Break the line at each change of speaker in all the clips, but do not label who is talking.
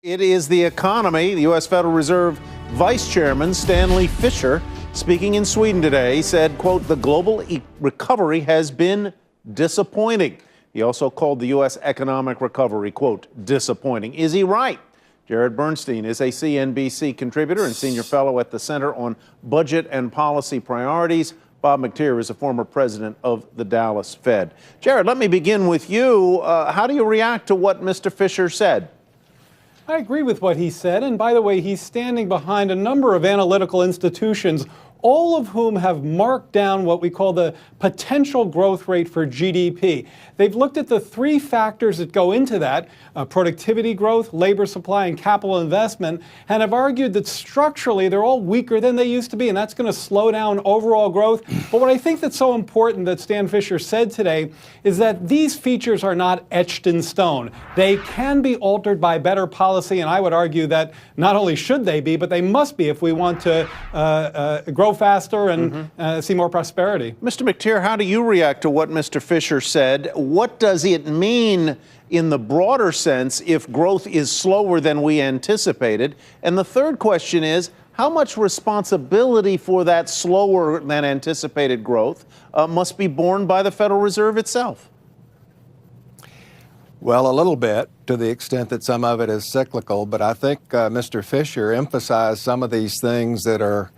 It is the economy. The U.S. Federal Reserve Vice Chairman Stanley Fischer, speaking in Sweden today, said, quote, the global recovery has been disappointing. He also called the U.S. economic recovery, quote, disappointing. Is he right? Jared Bernstein is a CNBC contributor and senior fellow at the Center on Budget and Policy Priorities. Bob McTeer is a former president of the Dallas Fed. Jared, let me begin with you. How do you react to what Mr. Fischer said?
I agree with what he said, and by the way, he's standing behind a number of analytical institutions, all of whom have marked down what we call the potential growth rate for GDP. They've looked at the three factors that go into that, productivity growth, labor supply, and capital investment, and have argued that structurally they're all weaker than they used to be, and that's going to slow down overall growth. But what I think that's so important that Stan Fischer said today is that these features are not etched in stone. They can be altered by better policy, and I would argue that not only should they be, but they must be if we want to grow faster and see more prosperity.
Mr. McTeer, how do you react to what Mr. Fischer said? What does it mean in the broader sense if growth is slower than we anticipated? And the third question is, how much responsibility for that slower than anticipated growth must be borne by the Federal Reserve itself?
Well, a little bit, to the extent that some of it is cyclical, but I think Mr. Fischer emphasized some of these things that are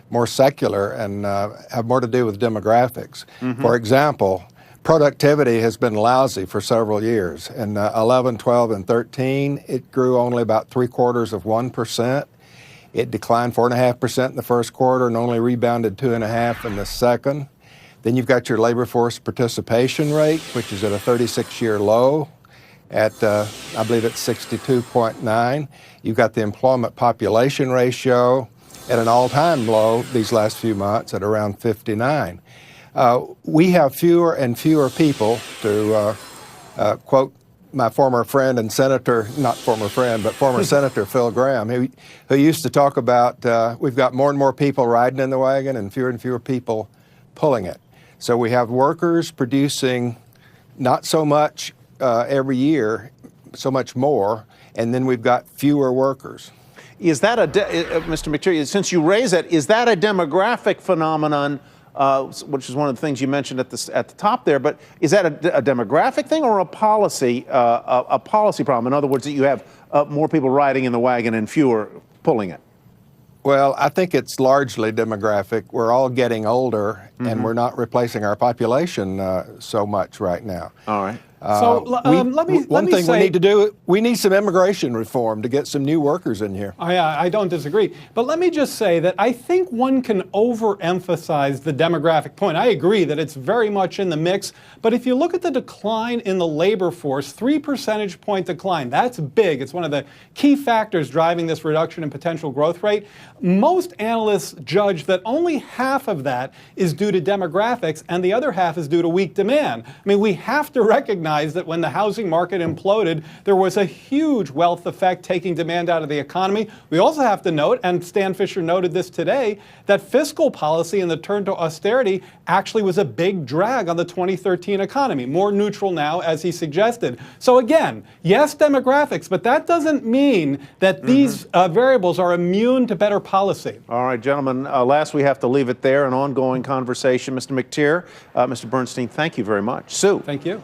more secular and have more to do with demographics. For example, productivity has been lousy for several years. In 11, 12, and 13, it grew only about 0.75%. It declined 4.5% in the first quarter and only rebounded 2.5% in the second. Then you've got your labor force participation rate, which is at a 36-year low at, I believe it's 62.9. You've got the employment population ratio at an all-time low these last few months at around 59. We have fewer and fewer people, to quote my former friend and senator, not former friend, but former Senator Phil Graham, who used to talk about we've got more and more people riding in the wagon and fewer people pulling it. So we have workers producing not so much every year, so much more, and then we've got fewer workers.
Is that Mr. McTeer, since you raise it, is that a demographic phenomenon, which is one of the things you mentioned at the top there, but is that a demographic thing or a policy problem? In other words, that you have more people riding in the wagon and fewer pulling it?
Well, I think it's largely demographic. We're all getting older, and we're not replacing our population so much right now.
All right.
One thing we need to do, we need some immigration reform to get some new workers in here.
I don't disagree. But let me just say that I think one can overemphasize the demographic point. I agree that it's very much in the mix. But if you look at the decline in the labor force, 3 percentage point decline, that's big. It's one of the key factors driving this reduction in potential growth rate. Most analysts judge that only half of that is due to demographics and the other half is due to weak demand. I mean, we have to recognize that when the housing market imploded, there was a huge wealth effect taking demand out of the economy. We also have to note, and Stan Fischer noted this today, that fiscal policy and the turn to austerity actually was a big drag on the 2013 economy, more neutral now, as he suggested. So again, yes, demographics, but that doesn't mean that these variables are immune to better policy.
All right, gentlemen, last we have to leave it there, an ongoing conversation. Mr. McTeer, Mr. Bernstein, thank you very much. Sue.
Thank you.